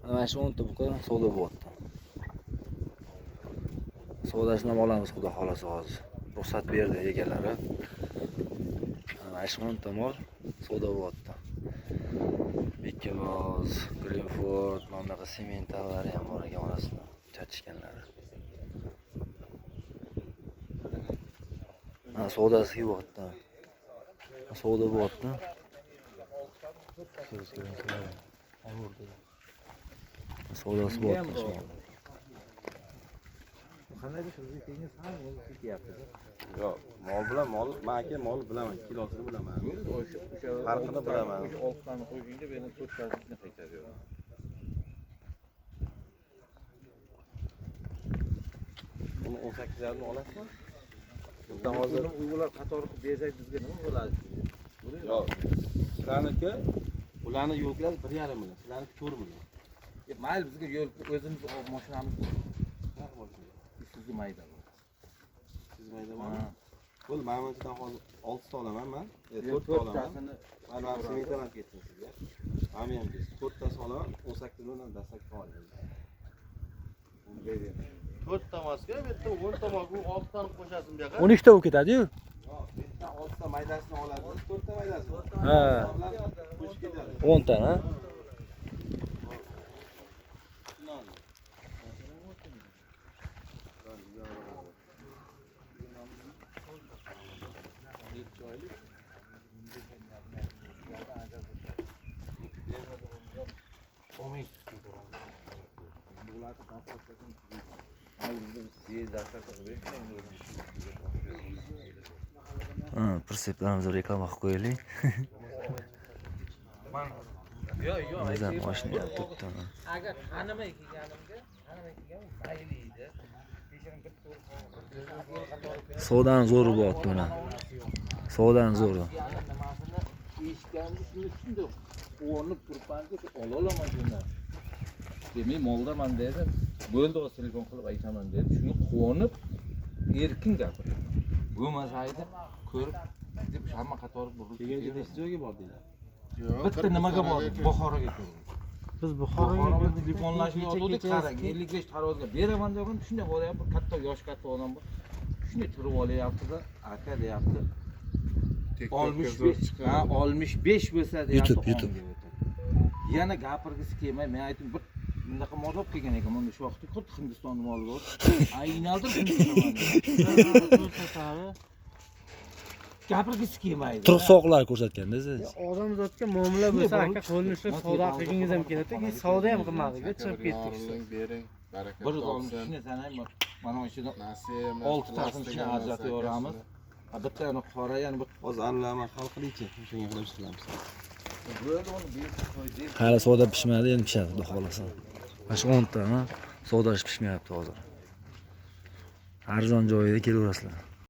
Mana shu 10 ta buqa savdo bo'lyapti. Savdasini ham olamiz xudo xolasa hozir. Ruxsat berdi egalari. Mana shu 10 ta mol savdo bo'lyapti. Bekkeloz, Greenford, mana sement tovari ham bor ekan orasida. Chatishganlari. Mana savdasi bo'lyapti. Savdo bo'lyapti. Savdosi bo'lyapti. Qanday sizni tengiz ham o'zi ketyapti. Yo'q, mol bilan mol, menga mol bilaman, kilosini bilaman. Farqini bilaman. 6 tani qo'yingda meni 4 tasini qaytarib. Buni 18 yarim olasizmi? Bitta hozir ular qator qilib bersak bizga nima bo'ladi? Yo'q. Sizlarniki ularni yo'llar 1,5 million, sizlarniki 4 million. Mayli bizga yo'l o'zimiz mashinamiz bor. Sizga mayda. Siz maydami? Bo'l, men bundan hozir 6 ta olaman men. 4 ta olaman. tasini Mana sementdan ketdim sizga. Ham ham 4 tasini olaman, 18 million dastlabki olaman. Uni beraman. 4 ta maska, bitta 10 ta maska, 6 tani qo'shasin bu yoqqa. 12 ta bo'lib ketadi-yu. Yo'q, bitta 6 ta maydasini olasiz, 4 ta maydasini. Ha. Qo'shib ketadi. 10 ta, ha? Prinsiplarimizni reklama qilib qo'yaylik. yo'q, O'zim mashina tutdim. agar tanimay kelganimga, mayli edi. Savdan zo'ri bo'lyapti buni. Savdan zo'ri. Nimasini eshitganimda shuni tushundim. Quvonib turibman-ku, ololaman shuni. Demak, moldaman dedi. Bo'ldi, o'z telefon qilib aytaman dedi. Shuni quvonib erkin gapirdi. Bo'lmasaydi ko'rib deb hamma qatori burilib Keyin necha joyga bordinglar? bitta nimaga bordik? Buxoroga keldik. Biz Buxoroga telefonlashib yotdik, qarang, 55 tarozga beraman degan, shunday bo'lyapti, katta yosh katta odam bor. Shunday turib olyapti-da, aka deyapti. 65, ha, 65 bo'lsa deyapti. YouTube. Yana gapirgisi kelmay, men aytdim, bir bunaqa mol olib kelgan ekan, mana shu vaqtda xuddi Hindistonning moli bor. Aynaldir Hindiston. Gapirgisi kelmaydi. Turq soqlar ko'rsatganda siz. Odamzodga muomala bo'lsa aka qo'lni ushlab savdo qilgingiz ham keladi. Keyin savdo ham qilmadik, chiqib ketdik. Bering, baraka Bir topsin. olmishni sanayman. Mana ichida Nasib, 6 tasini shuni ajratib yuboramiz. Bitta yana qora, yana bir Hozir aniqlama hal qilingchi, shunga qilib chiqamiz. bo'ldi, uni berib qo'ydik. Hali savdo pishmadi, endi pishadi xudo xolasa. Mana shu 10 ta, ha? Savdosh pishmayapti hozir. Arzon joyida kelaverasizlar.